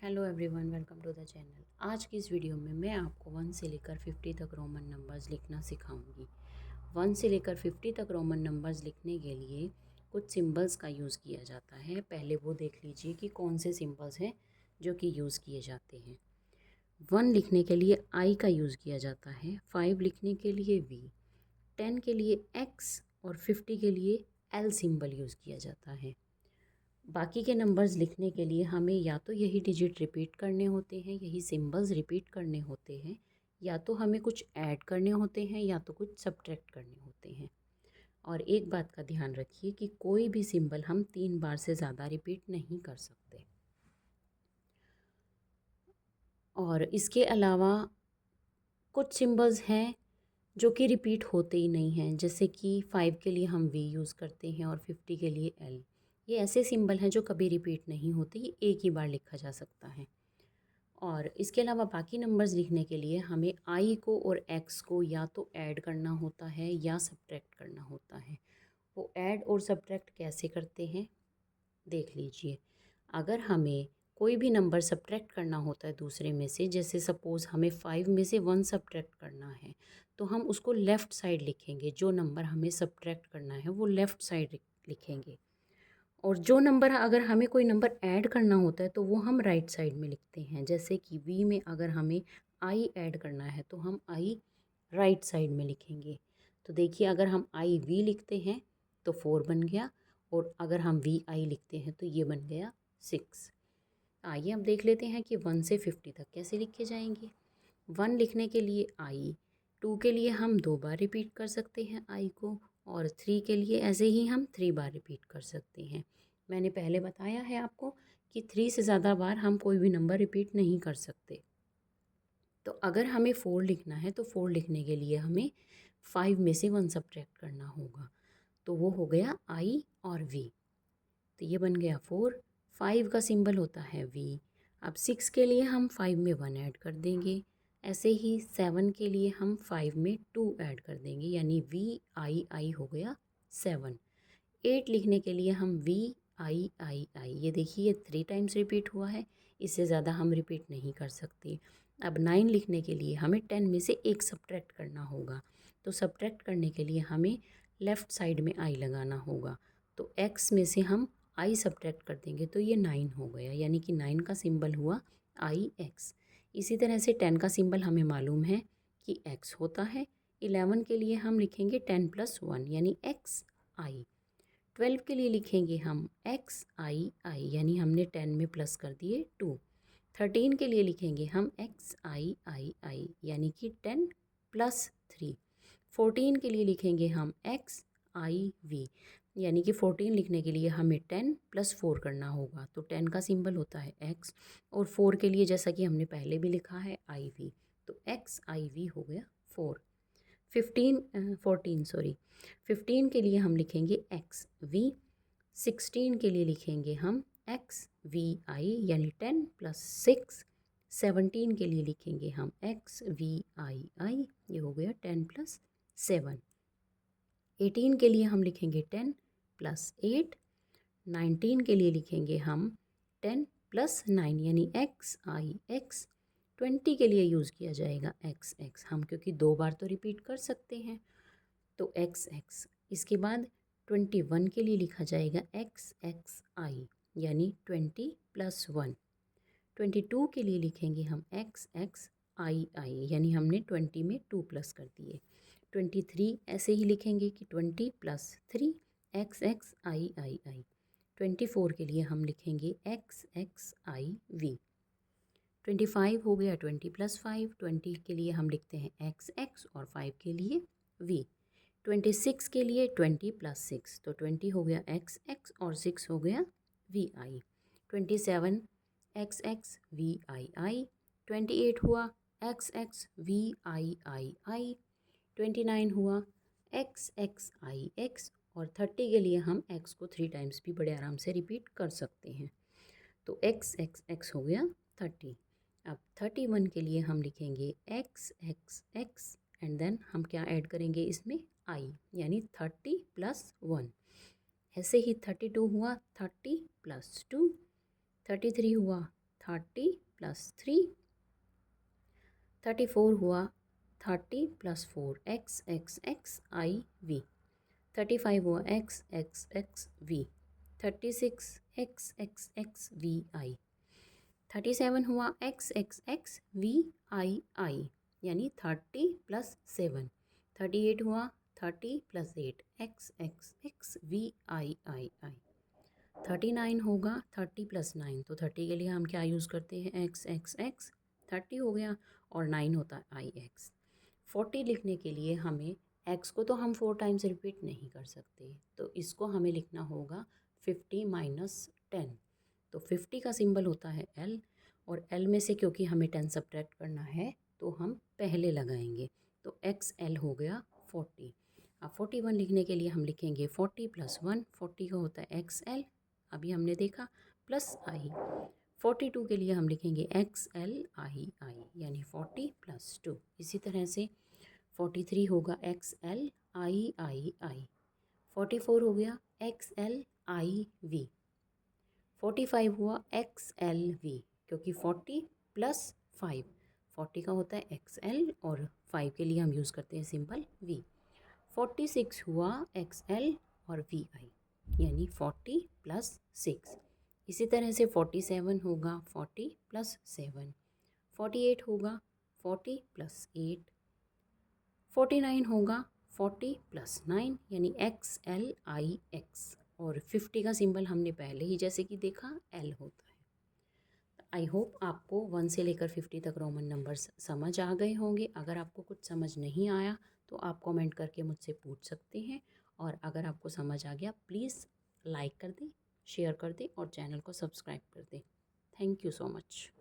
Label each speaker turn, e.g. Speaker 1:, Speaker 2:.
Speaker 1: Hello everyone, welcome to the channel. आज की इस वीडियो में मैं आपको 1 से लेकर 50 तक रोमन नंबर्स लिखना सिखाऊंगी। 1 से लेकर 50 तक रोमन नंबर्स लिखने के लिए कुछ सिंबल्स का यूज़ किया जाता है। पहले वो देख लीजिए कि कौन से सिंबल्स हैं जो कि यूज़ किए जाते हैं। 1 लिखने के लिए आई का यूज़ किया जाता है, 5 लिखने के लिए वी, 10 के लिए एक्स और 50 के लिए एल सिंबल यूज़ किया जाता है। बाकी के नंबर्स लिखने के लिए हमें या तो यही डिजिट रिपीट करने होते हैं, यही सिंबल्स रिपीट करने होते हैं, या तो हमें कुछ ऐड करने होते हैं या तो कुछ सब्ट्रैक्ट करने होते हैं। और एक बात का ध्यान रखिए कि कोई भी सिंबल हम 3 बार से ज़्यादा रिपीट नहीं कर सकते। और इसके अलावा कुछ सिंबल्स हैं जो कि रिपीट होते ही नहीं हैं, जैसे कि 5 के लिए हम वी यूज़ करते हैं और 50 के लिए एल। ये ऐसे सिंबल हैं जो कभी रिपीट नहीं होते, ये एक ही बार लिखा जा सकता है। और इसके अलावा बाकी नंबर्स लिखने के लिए हमें आई को और एक्स को या तो ऐड करना होता है या सब्ट्रैक्ट करना होता है। वो ऐड और सब्ट्रैक्ट कैसे करते हैं देख लीजिए। अगर हमें कोई भी नंबर सब्ट्रैक्ट करना होता है दूसरे में से, जैसे सपोज़ हमें 5 में से 1 सब्ट्रैक्ट करना है, तो हम उसको लेफ़्ट साइड लिखेंगे। जो नंबर हमें सब्ट्रैक्ट करना है वो लेफ़्ट साइड लिखेंगे। और जो नंबर अगर हमें कोई नंबर ऐड करना होता है तो वो हम राइट साइड में लिखते हैं। जैसे कि वी में अगर हमें आई ऐड करना है तो हम आई राइट साइड में लिखेंगे। तो देखिए, अगर हम आई वी लिखते हैं तो 4 बन गया, और अगर हम वी आई लिखते हैं तो ये बन गया 6। आइए अब देख लेते हैं कि 1 से 50 तक कैसे लिखे जाएंगे। 1 लिखने के लिए आई, 2 के लिए हम 2 बार रिपीट कर सकते हैं आई को, और 3 के लिए ऐसे ही हम 3 बार रिपीट कर सकते हैं। मैंने पहले बताया है आपको कि 3 से ज़्यादा बार हम कोई भी नंबर रिपीट नहीं कर सकते। तो अगर हमें 4 लिखना है तो 4 लिखने के लिए हमें 5 में से 1 सब्ट्रैक्ट करना होगा। तो वो हो गया आई और वी, तो ये बन गया 4। 5 का सिंबल होता है वी। अब 6 के लिए हम 5 में 1 ऐड कर देंगे। ऐसे ही 7 के लिए हम 5 में 2 ऐड कर देंगे, यानी वी आई आई हो गया 7। 8 लिखने के लिए हम वी आई आई आई, ये देखिए ये 3 टाइम्स रिपीट हुआ है, इससे ज़्यादा हम रिपीट नहीं कर सकते। अब 9 लिखने के लिए हमें 10 में से एक सब्ट्रैक्ट करना होगा। तो सब्ट्रैक्ट करने के लिए हमें लेफ़्ट साइड में आई लगाना होगा। तो x में से हम आई सब्ट्रैक्ट कर देंगे तो ये 9 हो गया, यानी कि 9 का सिंबल हुआ आई एक्स। इसी तरह से 10 का सिंबल हमें मालूम है कि x होता है। 11 के लिए हम लिखेंगे 10 + 1 यानी एक्स आई। 12 के लिए लिखेंगे हम एक्स आई आई, यानी हमने 10 में प्लस कर दिए 2। 13 के लिए लिखेंगे हम एक्स आई आई आई, यानी कि 10 + 3। 14 के लिए लिखेंगे हम एक्स आई वी, यानी कि 14 लिखने के लिए हमें 10 + 4 करना होगा। तो 10 का सिंबल होता है एक्स, और 4 के लिए जैसा कि हमने पहले भी लिखा है आई वी, तो एक्स आई वी हो गया 4। 15 के लिए हम लिखेंगे एक्स वी। 16 के लिए लिखेंगे हम एक्स वी आई, यानी 10 + 6। 17 के लिए लिखेंगे हम एक्स वी आई आई, ये हो गया 10 + 7। 18 के लिए हम लिखेंगे 10 + 8। 19 के लिए लिखेंगे हम 10 + 9, यानी एक्स आई एक्स। 20 के लिए यूज़ किया जाएगा एक्स एक्स, हम क्योंकि 2 बार तो रिपीट कर सकते हैं, तो एक्स एक्स। इसके बाद 21 के लिए लिखा जाएगा एक्स एक्स आई, यानी 20 + 1। 22 के लिए लिखेंगे हम एक्स एक्स आई आई, यानी हमने 20 में 2 प्लस कर दिए। 23 ऐसे ही लिखेंगे कि 20 + 3 एक्स एक्स आई आई आई। 24 के लिए हम लिखेंगे एक्स एक्स आई वी। 25 हो गया 20 + 5। 20 के लिए हम लिखते हैं एक्स एक्स और 5 के लिए वी। 26 के लिए 20 + 6, तो 20 हो गया एक्स एक्स और 6 हो गया V I. 27 X X V I I. 28 हुआ X X V I I I. 29 हुआ एक्स एक्स आई एक्स, और 30 के लिए हम एक्स को 3 टाइम्स भी बड़े आराम से रिपीट कर सकते हैं। तो एक्स एक्स एक्स हो गया 30। अब 31 के लिए हम लिखेंगे X X X, and then हम क्या ऐड करेंगे इसमें आई, यानी 30 + 1। ऐसे ही 32 हुआ 30 + 2। 33 हुआ 30 + 3, 34 हुआ 30 + 4 x x x i v, 35 हुआ x x x v, 36 x x x v i, 37 हुआ x x x v i i यानी 30 + 7, 38 हुआ 30 + 8 x x x v i i i, 39 होगा 30 + 9, तो 30 के लिए हम क्या यूज़ करते हैं x x x, 30 हो गया और 9 होता है आई एक्स। 40 लिखने के लिए हमें x को तो हम 4 टाइम्स रिपीट नहीं कर सकते, तो इसको हमें लिखना होगा 50 - 10, तो 50 का सिंबल होता है L, और L में से क्योंकि हमें 10 सब्ट्रैक्ट करना है तो हम पहले लगाएंगे, तो XL हो गया 40। अब 41 लिखने के लिए हम लिखेंगे 40 + 1, 40 का होता है XL, अभी हमने देखा, प्लस आई। 42 के लिए हम लिखेंगे XL I I यानी 40 + 2। इसी तरह से 43 होगा XL I I I, 44 हो गया XL I V, 45 हुआ XLV क्योंकि 40 + 5, 40 का होता है XL और 5 के लिए हम यूज़ करते हैं सिंबल V। 46 हुआ XL और VI यानी 40 + 6। इसी तरह से 47 होगा 40 + 7, 48 होगा 40 + 8, 49 होगा 40 + 9 यानी XLIX, और 50 का सिंबल हमने पहले ही जैसे कि देखा L होता है। आई होप आपको 1 से लेकर 50 तक रोमन नंबर्स समझ आ गए होंगे। अगर आपको कुछ समझ नहीं आया तो आप कमेंट करके मुझसे पूछ सकते हैं, और अगर आपको समझ आ गया प्लीज़ लाइक कर दें, शेयर कर दें और चैनल को सब्सक्राइब कर दें। Thank you so much.